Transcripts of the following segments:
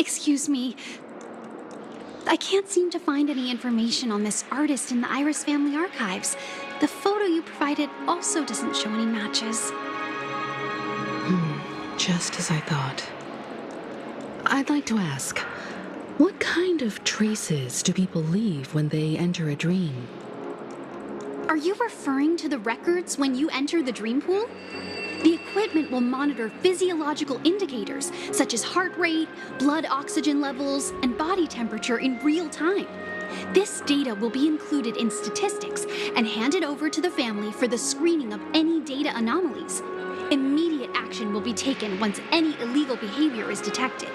Excuse me. I can't seem to find any information on this artist in the Iris family archives. The photo you provided also doesn't show any matches. Just as I thought. I'd like to ask, what kind of traces do people leave when they enter a dream? Are you referring to the records when you enter the dream pool? The equipment will monitor physiological indicators such as heart rate, blood oxygen levels, and body temperature in real time. This data will be included in statistics and handed over to the family for the screening of any data anomalies. Immediate action will be taken once any illegal behavior is detected.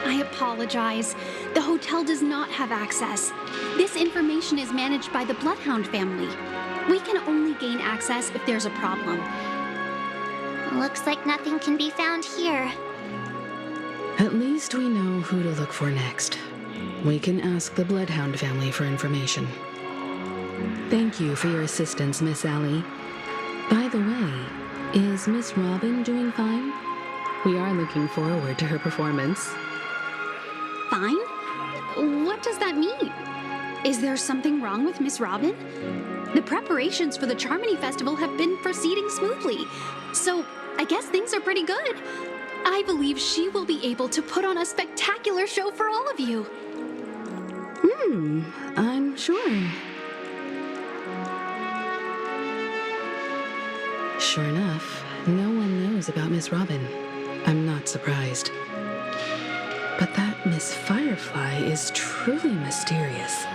I apologize. The hotel does not have access. This information is managed by the Bloodhound family. We can only gain access if there's a problem. Looks like nothing can be found here. At least we know who to look for next. We can ask the Bloodhound family for information. Thank you for your assistance, Miss Allie. By the way, is Miss Robin doing fine? We are looking forward to her performance. Fine? What does that mean? Is there something wrong with Miss Robin? The preparations for the Charmony Festival have been proceeding smoothly, so I guess things are pretty good. I believe she will be able to put on a spectacular show for all of you. I'm sure. Sure enough, no one knows about Miss Robin. I'm not surprised. But that Miss Firefly is truly mysterious.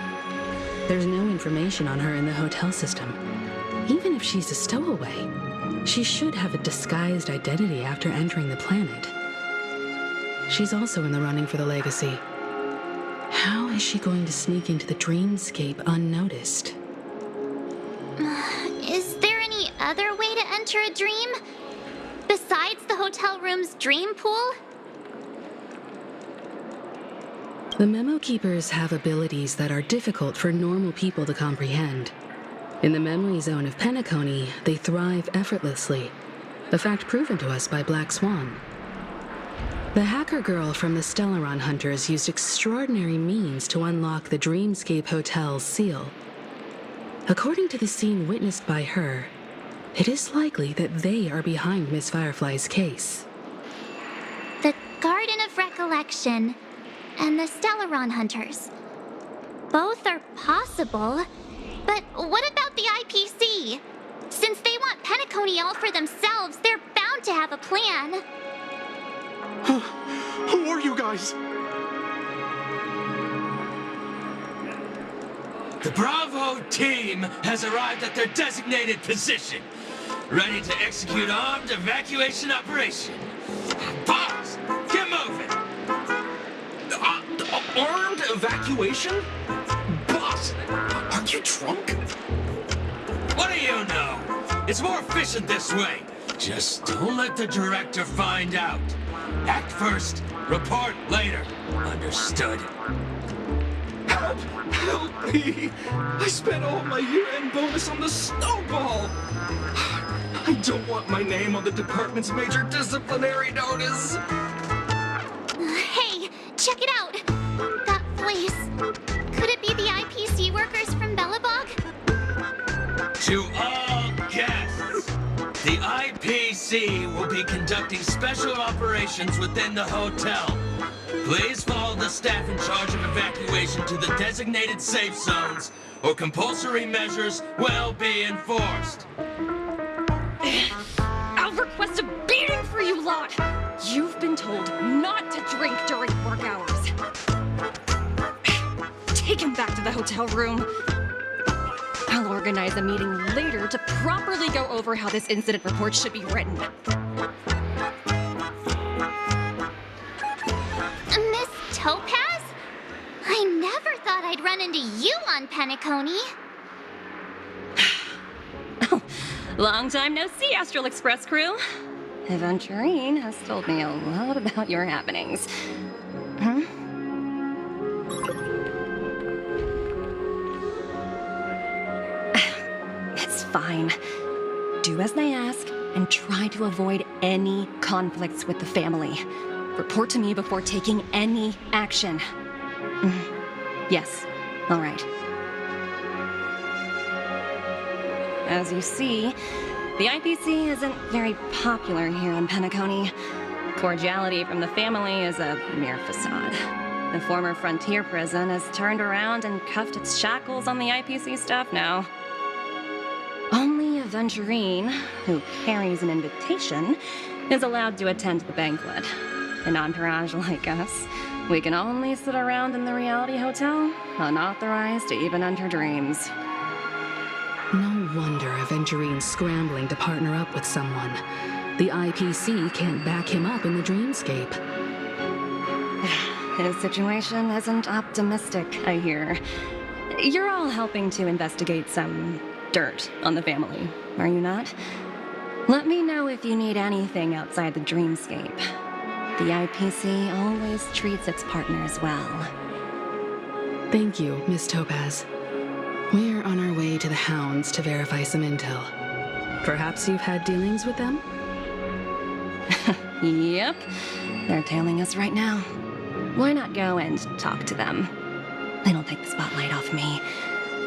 There's no information on her in the hotel system. Even if she's a stowaway, she should have a disguised identity after entering the planet. She's also in the running for the legacy. How is she going to sneak into the dreamscape unnoticed? Is there any other way to enter a dream? Besides the hotel room's dream pool? The Memo Keepers have abilities that are difficult for normal people to comprehend. In the memory zone of Penacony, they thrive effortlessly, a fact proven to us by Black Swan. The hacker girl from the Stellaron Hunters used extraordinary means to unlock the Dreamscape Hotel's seal. According to the scene witnessed by her, it is likely that they are behind Miss Firefly's case. The Garden of Recollection and the Stellaron Hunters. Both are possible, but what about the IPC? Since they want Penacony all for themselves, they're bound to have a plan. Who are you guys? The Bravo team has arrived at their designated position, ready to execute armed evacuation operation. Boss, get moving! Armed evacuation? Boss, are you drunk? What do you know? It's more efficient this way. Just don't let the director find out. Act first, report later. Understood? Help me! I spent all my year-end bonus on the snowball! I don't want my name on the department's major disciplinary notice! Hey, check it out! That voice. Could it be the IPC workers from Bellabog? To all guests, the IPC will be conducting special operations within the hotel. Please follow the staff in charge of evacuation to the designated safe zones, or compulsory measures will be enforced. I'll request a beating for you lot! You've been told not to drink during work hours. Take him back to the hotel room. I'll organize a meeting later to properly go over how this incident report should be written. Miss Topaz? I never thought I'd run into you on Penacony. Long time no see, Astral Express crew. Aventurine has told me a lot about your happenings. Huh? It's fine. Do as they ask, and try to avoid any conflicts with the family. Report to me before taking any action. Yes, all right. As you see, the IPC isn't very popular here in Penacony. Cordiality from the family is a mere facade. The former frontier prison has turned around and cuffed its shackles on the IPC staff now. Only a Venturine, who carries an invitation, is allowed to attend the banquet. An entourage like us, we can only sit around in the reality hotel, unauthorized to even enter dreams. No wonder Aventurine's scrambling to partner up with someone. The IPC can't back him up in the dreamscape. His situation isn't optimistic, I hear. You're all helping to investigate some dirt on the family, are you not? Let me know if you need anything outside the dreamscape. The IPC always treats its partners well. Thank you, Miss Topaz. We're on our way to the Hounds to verify some intel. Perhaps you've had dealings with them? Yep, they're tailing us right now. Why not go and talk to them? They don't take the spotlight off me.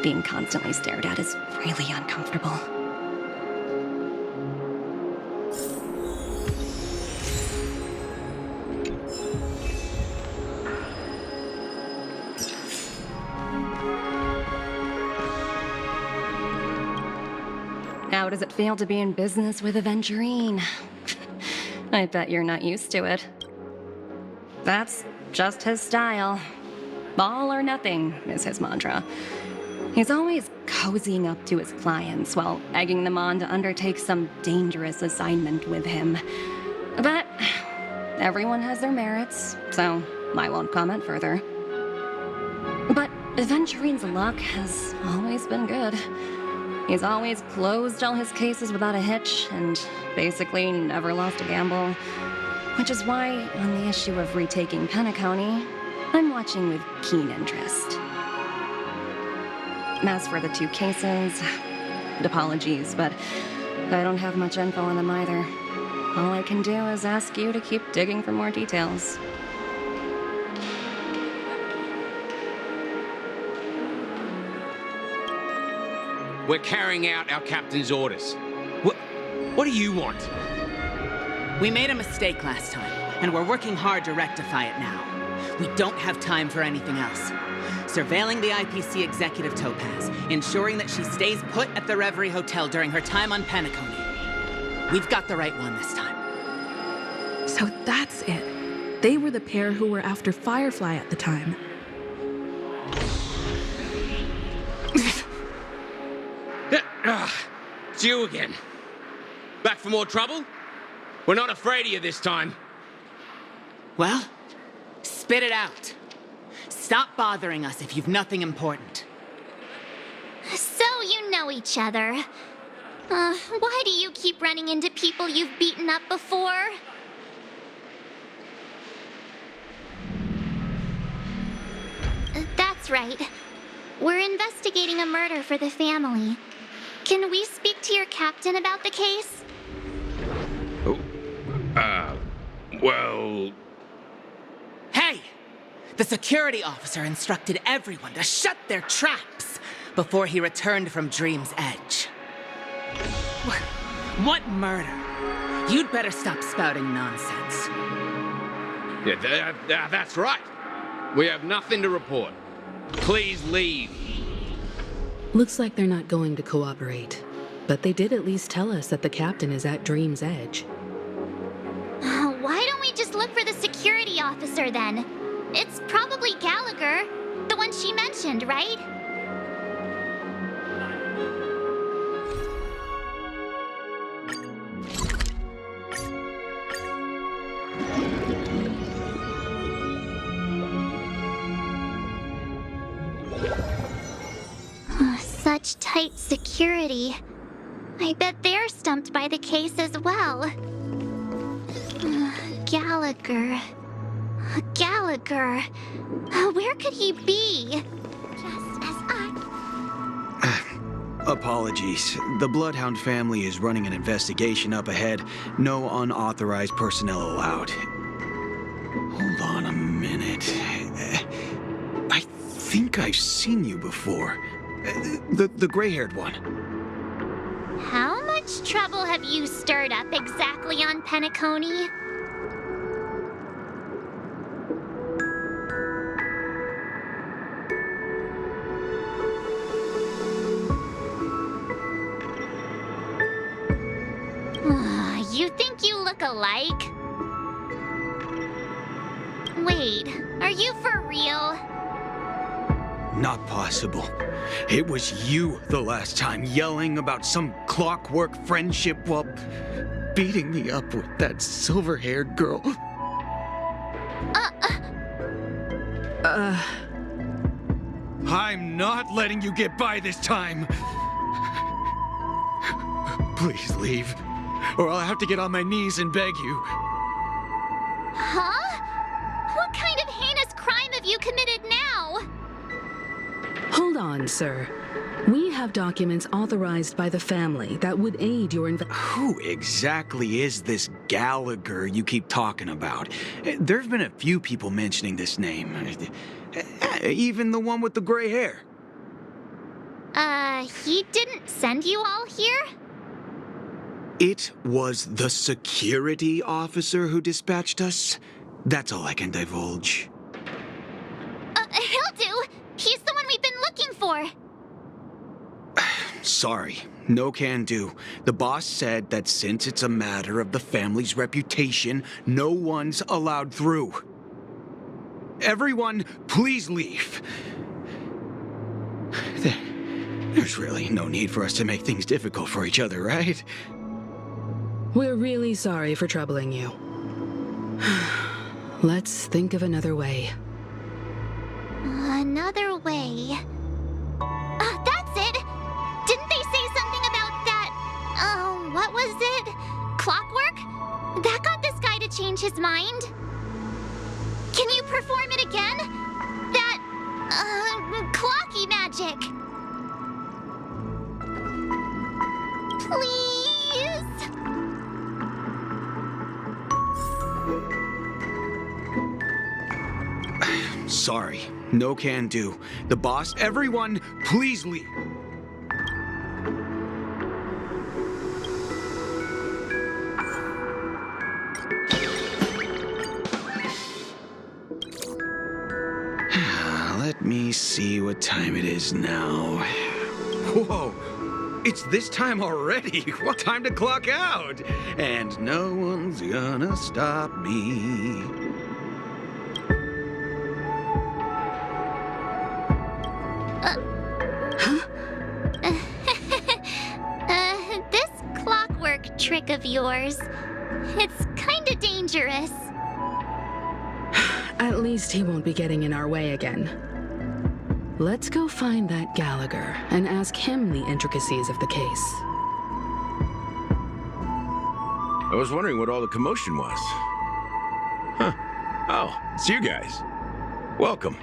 Being constantly stared at is really uncomfortable. How does it feel to be in business with a Venturine? I bet you're not used to it. That's just his style. All or nothing is his mantra. He's always cozying up to his clients while egging them on to undertake some dangerous assignment with him. But everyone has their merits, so I won't comment further. But Venturine's luck has always been good. He's always closed all his cases without a hitch and basically never lost a gamble. Which is why, on the issue of retaking Penacony, I'm watching with keen interest. As for the two cases, apologies, but I don't have much info on them either. All I can do is ask you to keep digging for more details. We're carrying out our captain's orders. What do you want? We made a mistake last time, and we're working hard to rectify it now. We don't have time for anything else. Surveilling the IPC executive Topaz, ensuring that she stays put at the Reverie Hotel during her time on Penacony. We've got the right one this time. So that's it. They were the pair who were after Firefly at the time. It's you again. Back for more trouble? We're not afraid of you this time. Well, spit it out. Stop bothering us if you've nothing important. So you know each other. Why do you keep running into people you've beaten up before? That's right. We're investigating a murder for the family. Can we speak to your captain about the case? Well... Hey! The security officer instructed everyone to shut their traps before he returned from Dream's Edge. What murder? You'd better stop spouting nonsense. Yeah, that's right. We have nothing to report. Please leave. Looks like they're not going to cooperate. But they did at least tell us that the captain is at Dream's Edge. Why don't we just look for the security officer then? It's probably Gallagher, the one she mentioned, right? Such tight security. I bet they're stumped by the case as well. Gallagher. Gallagher. Where could he be? Just as Apologies. The Bloodhound family is running an investigation up ahead. No unauthorized personnel allowed. Hold on a minute. I think I've seen you before. The gray-haired one. How much trouble have you stirred up exactly on Penacony? You think you look alike? Wait, are you for real? Not possible. It was you the last time, yelling about some clockwork friendship while beating me up with that silver-haired girl. I'm not letting you get by this time. Please leave, or I'll have to get on my knees and beg you. Huh? What kind of heinous crime have you committed now? Hold on, sir. We have documents authorized by the family that would aid your Who exactly is this Gallagher you keep talking about? There have been a few people mentioning this name. Even the one with the gray hair. He didn't send you all here? It was the security officer who dispatched us. That's all I can divulge. He'll do. He's the one we've been looking for. Sorry, no can do. The boss said that since it's a matter of the family's reputation, no one's allowed through. Everyone, please leave. There's really no need for us to make things difficult for each other, right? We're really sorry for troubling you. Let's think of another way. Another way. That's it! Didn't they say something about that? What was it? Clockwork? That got this guy to change his mind. Can you perform it again? That, clocky magic. Please? Sorry, no can do. The boss, everyone, please leave. Let me see what time it is now. Whoa, it's this time already. What time to clock out? And no one's gonna stop me. This clockwork trick of yours, it's kinda dangerous. At least he won't be getting in our way again. Let's go find that Gallagher and ask him the intricacies of the case. I was wondering what all the commotion was. Huh. Oh, it's you guys. Welcome.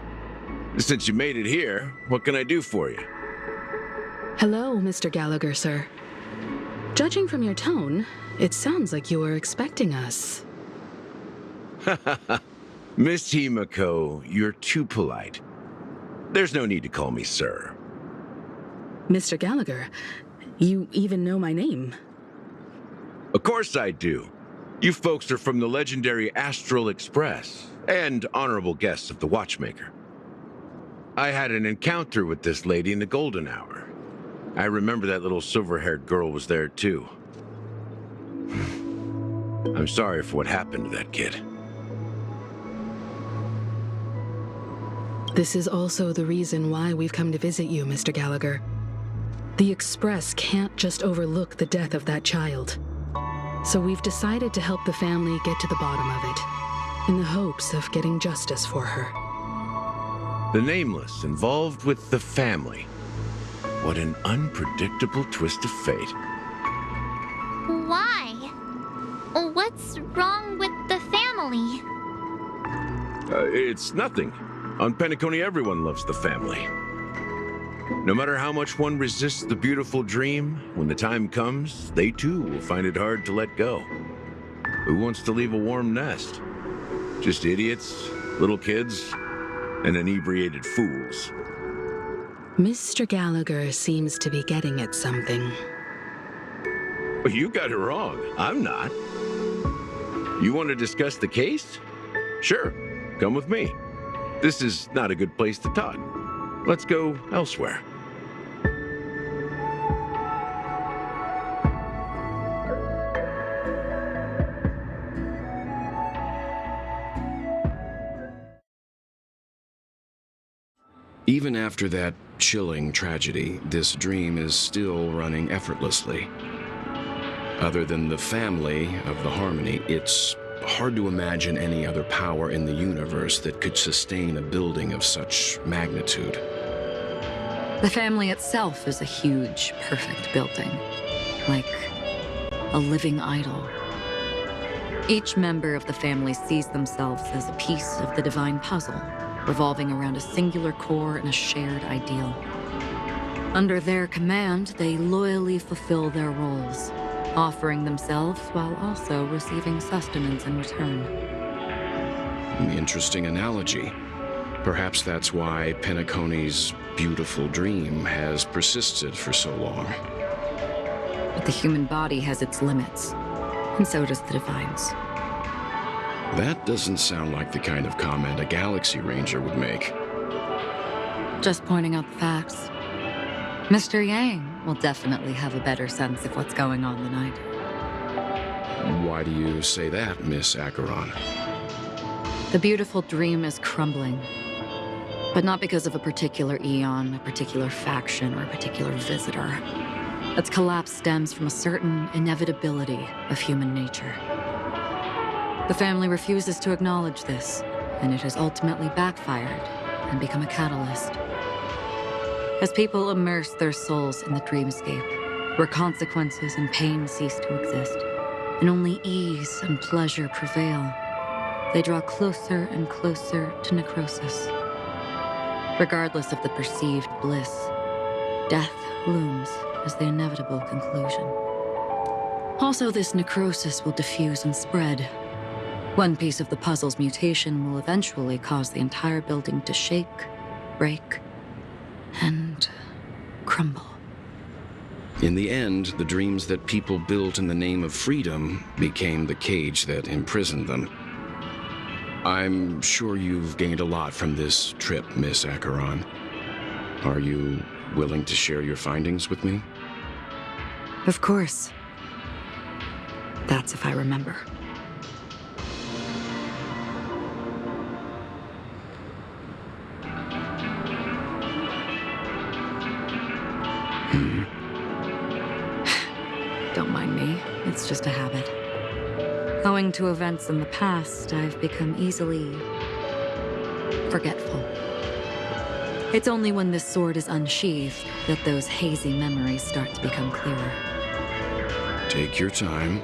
Since you made it here, what can I do for you? Hello, Mr. Gallagher, sir. Judging from your tone, it sounds like you were expecting us. Miss Himiko, you're too polite. There's no need to call me sir. Mr. Gallagher, you even know my name. Of course I do. You folks are from the legendary Astral Express and honorable guests of the Watchmaker. I had an encounter with this lady in the golden hour. I remember that little silver-haired girl was there too. I'm sorry for what happened to that kid. This is also the reason why we've come to visit you, Mr. Gallagher. The Express can't just overlook the death of that child. So we've decided to help the family get to the bottom of it, in the hopes of getting justice for her. The Nameless involved with the family. What an unpredictable twist of fate. Why? What's wrong with the family? It's nothing. On Penacony, everyone loves the family. No matter how much one resists the beautiful dream, when the time comes, they too will find it hard to let go. Who wants to leave a warm nest? Just idiots, little kids, and inebriated fools. Mr. Gallagher seems to be getting at something. You got it wrong. I'm not. You want to discuss the case? Sure, come with me. This is not a good place to talk. Let's go elsewhere. Even after that chilling tragedy, this dream is still running effortlessly. Other than the family of the Harmony, it's hard to imagine any other power in the universe that could sustain a building of such magnitude. The family itself is a huge, perfect building, like a living idol. Each member of the family sees themselves as a piece of the divine puzzle, revolving around a singular core and a shared ideal. Under their command, they loyally fulfill their roles, offering themselves while also receiving sustenance in return. Interesting analogy. Perhaps that's why Penacony's beautiful dream has persisted for so long. But the human body has its limits, and so does the divine's. That doesn't sound like the kind of comment a Galaxy Ranger would make. Just pointing out the facts. Mr. Yang will definitely have a better sense of what's going on than I do. Why do you say that, Miss Acheron? The beautiful dream is crumbling. But not because of a particular eon, a particular faction, or a particular visitor. Its collapse stems from a certain inevitability of human nature. The family refuses to acknowledge this, and it has ultimately backfired and become a catalyst. As people immerse their souls in the dreamscape, where consequences and pain cease to exist, and only ease and pleasure prevail, they draw closer and closer to necrosis. Regardless of the perceived bliss, death looms as the inevitable conclusion. Also, this necrosis will diffuse and spread. One piece of the puzzle's mutation will eventually cause the entire building to shake, break, and crumble. In the end, the dreams that people built in the name of freedom became the cage that imprisoned them. I'm sure you've gained a lot from this trip, Miss Acheron. Are you willing to share your findings with me? Of course. That's if I remember. Don't mind me. It's just a habit. Owing to events in the past, I've become easily forgetful. It's only when this sword is unsheathed that those hazy memories start to become clearer. Take your time.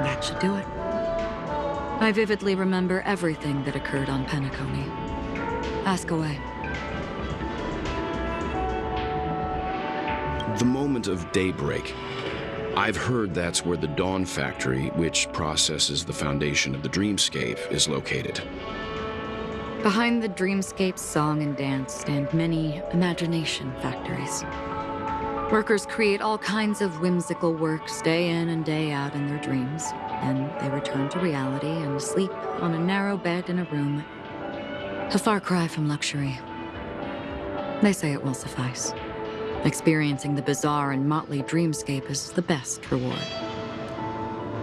That should do it. I vividly remember everything that occurred on Penacony. Ask away. The moment of daybreak. I've heard that's where the Dawn Factory, which processes the foundation of the dreamscape, is located. Behind the dreamscape's song and dance stand many imagination factories. Workers create all kinds of whimsical works day in and day out in their dreams. Then they return to reality and sleep on a narrow bed in a room. A far cry from luxury. They say it will suffice. Experiencing the bizarre and motley dreamscape is the best reward.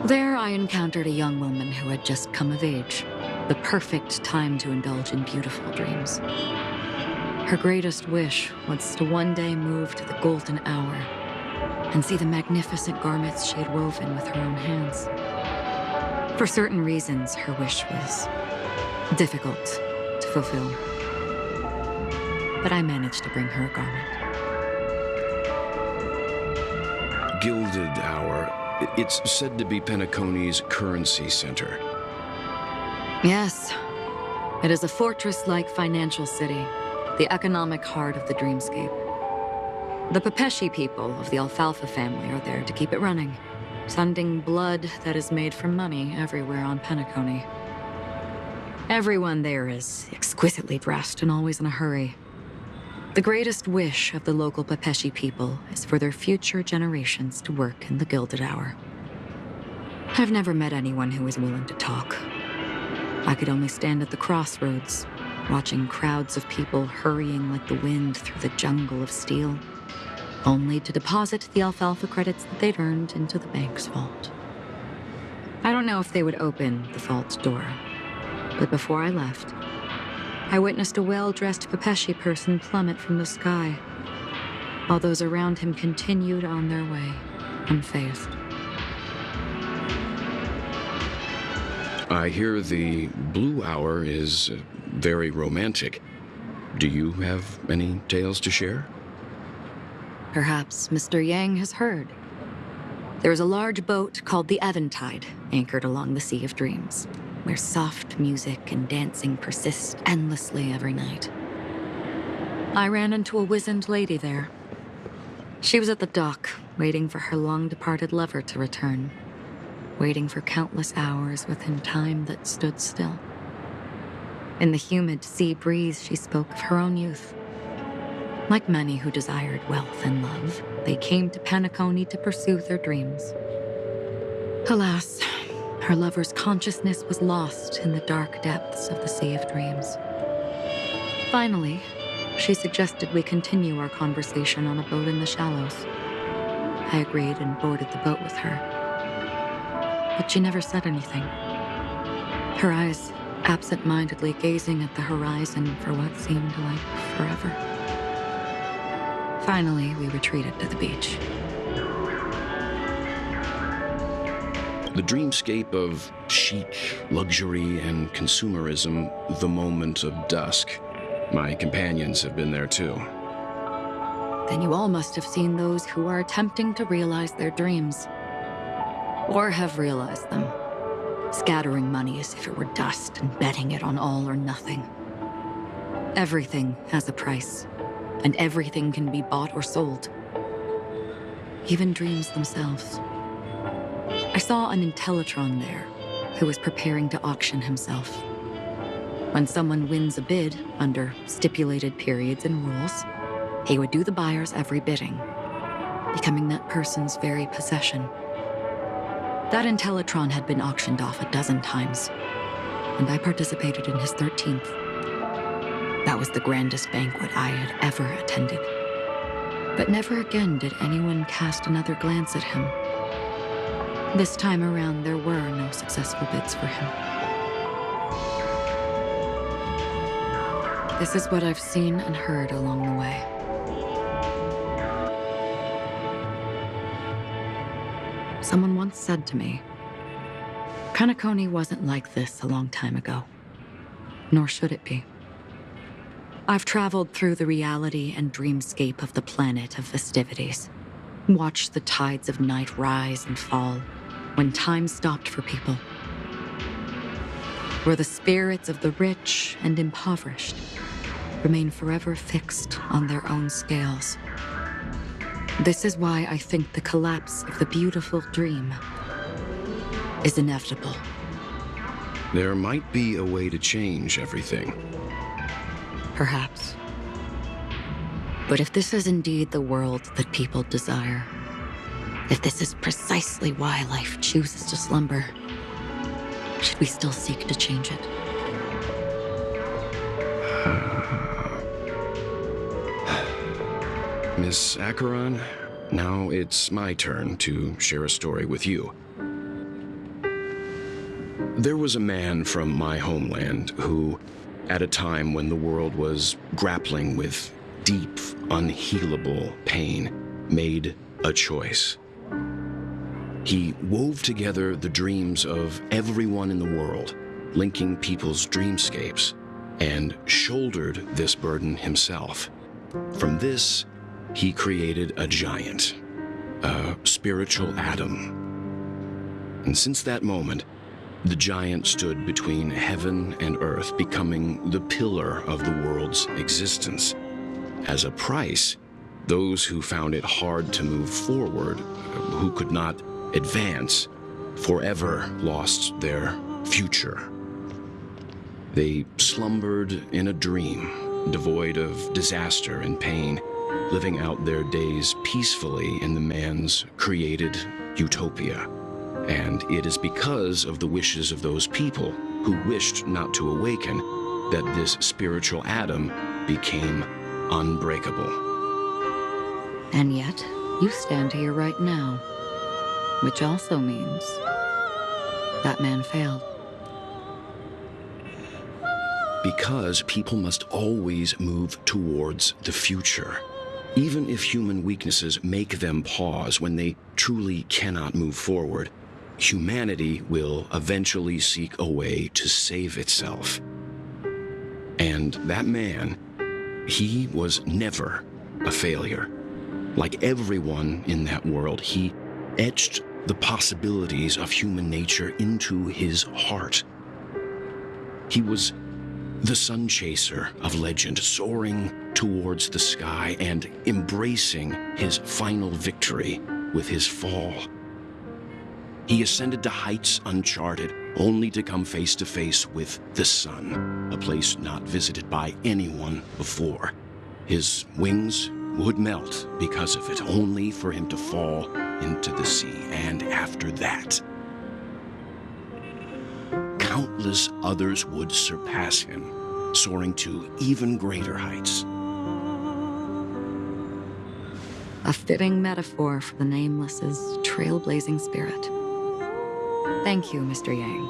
There I encountered a young woman who had just come of age, the perfect time to indulge in beautiful dreams. Her greatest wish was to one day move to the golden hour and see the magnificent garments she had woven with her own hands. For certain reasons, her wish was difficult to fulfill. But I managed to bring her a garment. Gilded Hour. It's said to be Penacony's currency center. Yes. It is a fortress-like financial city, the economic heart of the dreamscape. The Pepeshi people of the Alfalfa family are there to keep it running, sending blood that is made from money everywhere on Penacony. Everyone there is exquisitely dressed and always in a hurry. The greatest wish of the local Pepeshi people is for their future generations to work in the Gilded Hour. I've never met anyone who is willing to talk. I could only stand at the crossroads, watching crowds of people hurrying like the wind through the jungle of steel, only to deposit the alfalfa credits that they'd earned into the bank's vault. I don't know if they would open the vault door, but before I left, I witnessed a well-dressed Pepeshi person plummet from the sky, while those around him continued on their way, unfazed. I hear the Blue Hour is very romantic. Do you have any tales to share? Perhaps Mr. Yang has heard. There is a large boat called the Eventide, anchored along the Sea of Dreams, where soft music and dancing persist endlessly every night. I ran into a wizened lady there. She was at the dock, waiting for her long-departed lover to return, waiting for countless hours within time that stood still. In the humid sea breeze, she spoke of her own youth. Like many who desired wealth and love, they came to Penacony to pursue their dreams. Alas, her lover's consciousness was lost in the dark depths of the Sea of Dreams. Finally, she suggested we continue our conversation on a boat in the shallows. I agreed and boarded the boat with her. But she never said anything. Her eyes absent-mindedly gazing at the horizon for what seemed like forever. Finally, we retreated to the beach. The dreamscape of chic, luxury, and consumerism, the moment of dusk. My companions have been there too. Then you all must have seen those who are attempting to realize their dreams. Or have realized them, scattering money as if it were dust and betting it on all or nothing. Everything has a price, and everything can be bought or sold. Even dreams themselves. I saw an Intellitron there, who was preparing to auction himself. When someone wins a bid under stipulated periods and rules, he would do the buyer's every bidding, becoming that person's very possession. That Intellitron had been auctioned off a dozen times, and I participated in his 13th. That was the grandest banquet I had ever attended. But never again did anyone cast another glance at him. This time around, there were no successful bids for him. This is what I've seen and heard along the way. Someone once said to me, Penacony wasn't like this a long time ago, nor should it be. I've traveled through the reality and dreamscape of the planet of festivities, watched the tides of night rise and fall when time stopped for people, where the spirits of the rich and impoverished remain forever fixed on their own scales. This is why I think the collapse of the beautiful dream is inevitable. There might be a way to change everything. Perhaps. But if this is indeed the world that people desire, if this is precisely why life chooses to slumber, should we still seek to change it? Miss Acheron, now it's my turn to share a story with you. There was a man from my homeland who, at a time when the world was grappling with deep, unhealable pain, made a choice. He wove together the dreams of everyone in the world, linking people's dreamscapes, and shouldered this burden himself. From this, he created a giant, a spiritual atom. And since that moment, The giant stood between heaven and earth, becoming the pillar of the world's existence. As a price, those who found it hard to move forward, who could not advance, forever lost their future. They slumbered in a dream, devoid of disaster and pain, living out their days peacefully in the man's created utopia. And it is because of the wishes of those people who wished not to awaken that this spiritual atom became unbreakable. And yet, you stand here right now, which also means that man failed. Because people must always move towards the future. Even if human weaknesses make them pause when they truly cannot move forward, humanity will eventually seek a way to save itself. And that man, he was never a failure. Like everyone in that world, he etched the possibilities of human nature into his heart. He was the sun chaser of legend, soaring towards the sky and embracing his final victory with his fall. He ascended to heights uncharted, only to come face to face with the sun, a place not visited by anyone before. His wings would melt because of it, only for him to fall into the sea. And after that, countless others would surpass him, soaring to even greater heights. A fitting metaphor for the Nameless's trailblazing spirit. Thank you, Mr. Yang.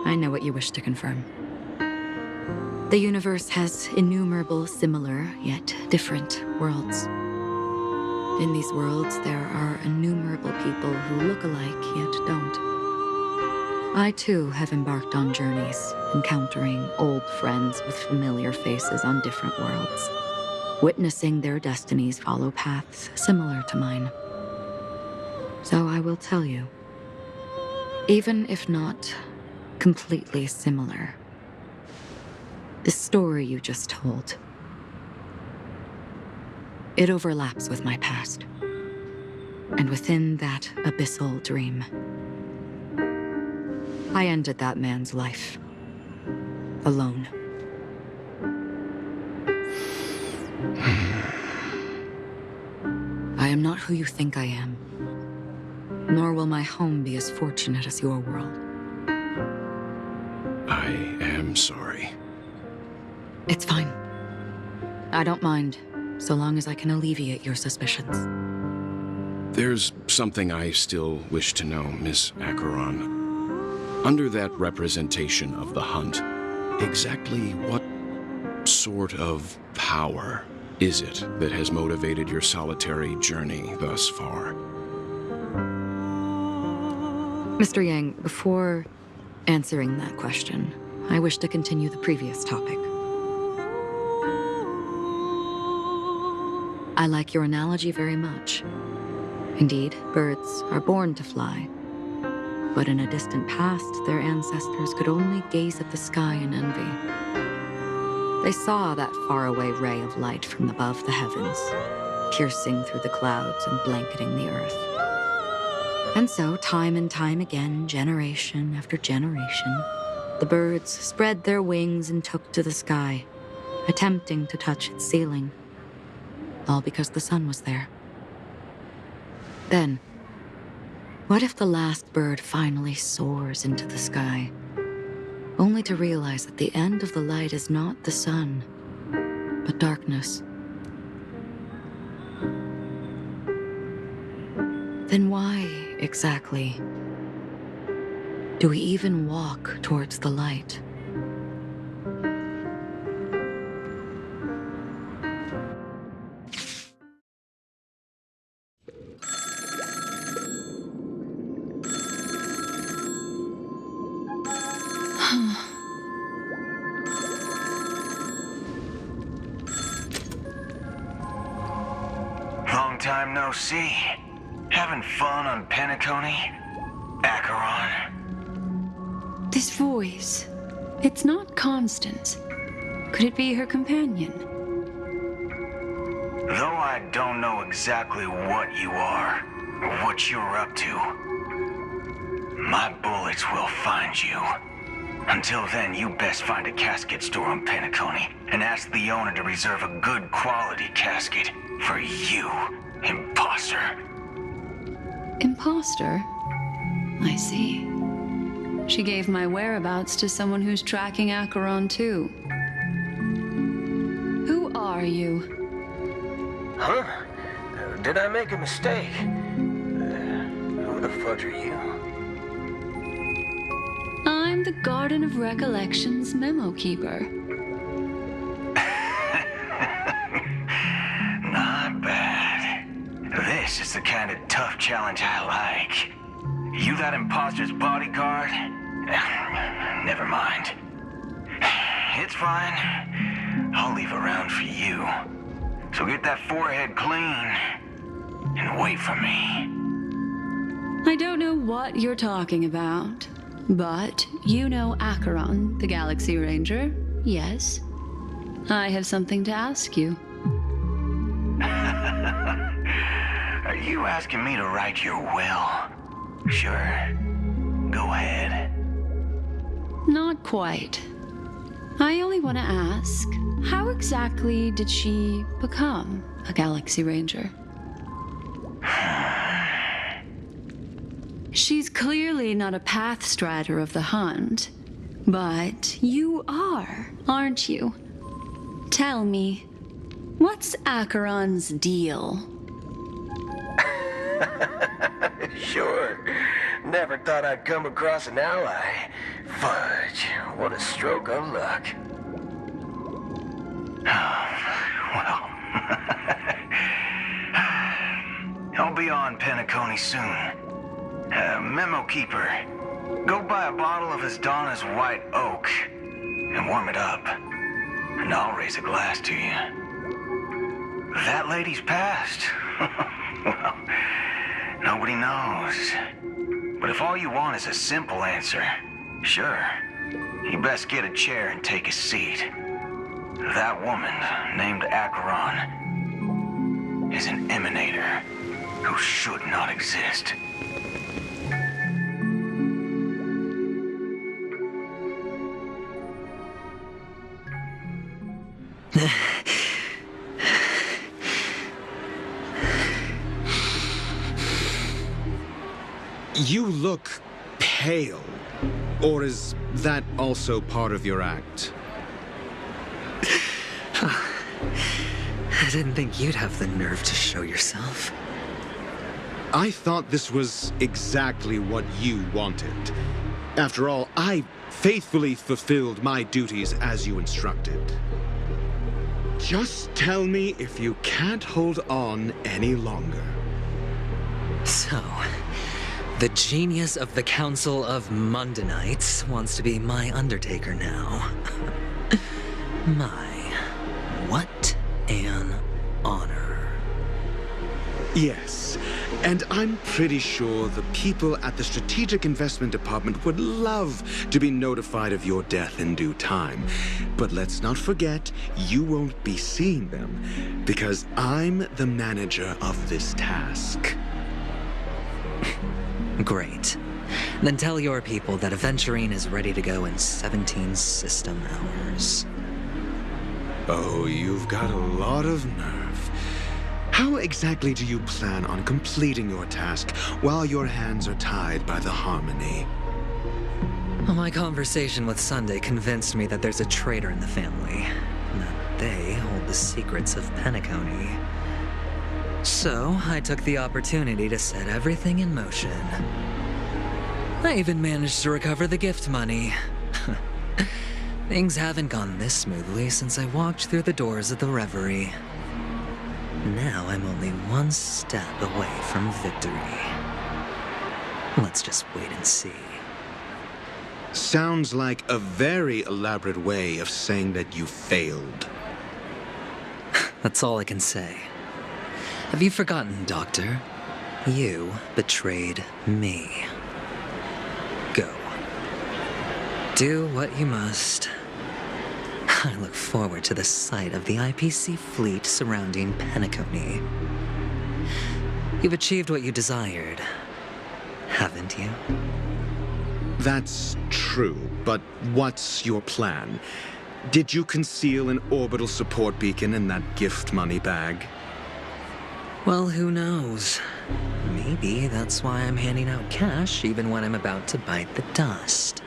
I know what you wish to confirm. The universe has innumerable similar, yet different worlds. In these worlds, there are innumerable people who look alike, yet don't. I, too, have embarked on journeys, encountering old friends with familiar faces on different worlds, witnessing their destinies follow paths similar to mine. So I will tell you, even if not completely similar, the story you just told, it overlaps with my past. And within that abyssal dream, I ended that man's life. Alone. I am not who you think I am. Nor will my home be as fortunate as your world. I am sorry. It's fine. I don't mind, so long as I can alleviate your suspicions. There's something I still wish to know, Miss Acheron. Under that representation of the hunt, exactly what sort of power is it that has motivated your solitary journey thus far? Mr. Yang, before answering that question, I wish to continue the previous topic. I like your analogy very much. Indeed, birds are born to fly. But in a distant past, their ancestors could only gaze at the sky in envy. They saw that faraway ray of light from above the heavens, piercing through the clouds and blanketing the earth. And so, time and time again, generation after generation, the birds spread their wings and took to the sky, attempting to touch its ceiling, all because the sun was there. Then, what if the last bird finally soars into the sky, only to realize that the end of the light is not the sun, but darkness? Then why, exactly, do we even walk towards the light? Long time no see. Having fun on Penacony? Acheron? This voice. It's not Constance. Could it be her companion? Though I don't know exactly what you are, or what you're up to, my bullets will find you. Until then, you best find a casket store on Penacony and ask the owner to reserve a good quality casket for you, imposter. Imposter? I see. She gave my whereabouts to someone who's tracking Acheron too. Who are you? Huh? Did I make a mistake? Who the fudge are you? I'm the Garden of Recollection's memo keeper. Not bad. This is the kind of tough challenge I like. You that imposter's bodyguard? Never mind. It's fine. I'll leave a round for you. So get that forehead clean and wait for me. I don't know what you're talking about, but you know Acheron, the Galaxy Ranger, yes? I have something to ask you. Are you asking me to write your will? Sure. Go ahead. Not quite. I only want to ask, how exactly did she become a Galaxy Ranger? She's clearly not a path strider of the hunt, but you are, aren't you? Tell me, what's Acheron's deal? Sure. Never thought I'd come across an ally. Fudge, what a stroke of luck. Well, I'll be on Penacony soon. Memo keeper, go buy a bottle of his Donna's White Oak and warm it up, and I'll raise a glass to you. That lady's passed. Well, nobody knows. But if all you want is a simple answer, sure, you best get a chair and take a seat. That woman, named Acheron, is an emanator who should not exist. You look pale. Or is that also part of your act? I didn't think you'd have the nerve to show yourself. I thought this was exactly what you wanted. After all, I faithfully fulfilled my duties as you instructed. Just tell me if you can't hold on any longer. So, the genius of the Council of Mundanites wants to be my Undertaker now. What an honor. Yes, and I'm pretty sure the people at the Strategic Investment Department would love to be notified of your death in due time. But let's not forget, you won't be seeing them, because I'm the manager of this task. Great. Then tell your people that Aventurine is ready to go in 17 system hours. Oh, you've got a lot of nerve. How exactly do you plan on completing your task while your hands are tied by the Harmony? My conversation with Sunday convinced me that there's a traitor in the family, and that they hold the secrets of Penacony. So, I took the opportunity to set everything in motion. I even managed to recover the gift money. Things haven't gone this smoothly since I walked through the doors of the Reverie. Now I'm only one step away from victory. Let's just wait and see. Sounds like a very elaborate way of saying that you failed. That's all I can say. Have you forgotten, Doctor? You betrayed me. Go. Do what you must. I look forward to the sight of the IPC fleet surrounding Penacony. You've achieved what you desired, haven't you? That's true, but what's your plan? Did you conceal an orbital support beacon in that gift money bag? Well, who knows? Maybe that's why I'm handing out cash even when I'm about to bite the dust.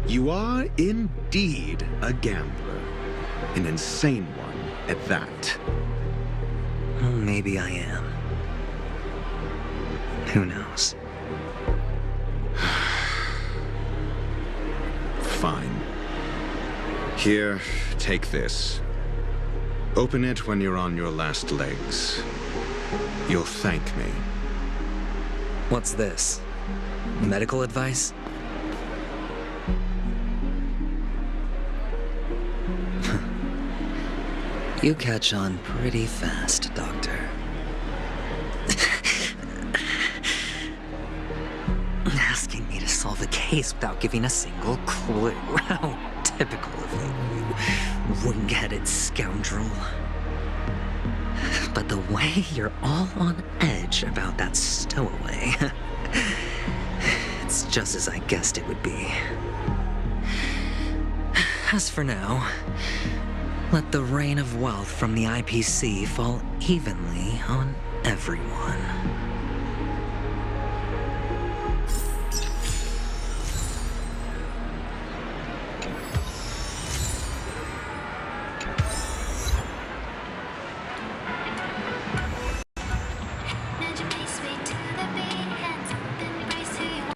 You are indeed a gambler. An insane one at that. Well, maybe I am. Who knows? Fine. Here, take this. Open it when you're on your last legs. You'll thank me. What's this? Medical advice? You catch on pretty fast, Doctor. Asking me to solve a case without giving a single clue. How typical of you, wing-headed scoundrel. But the way you're all on edge about that stowaway, it's just as I guessed it would be. As for now, let the rain of wealth from the IPC fall evenly on everyone.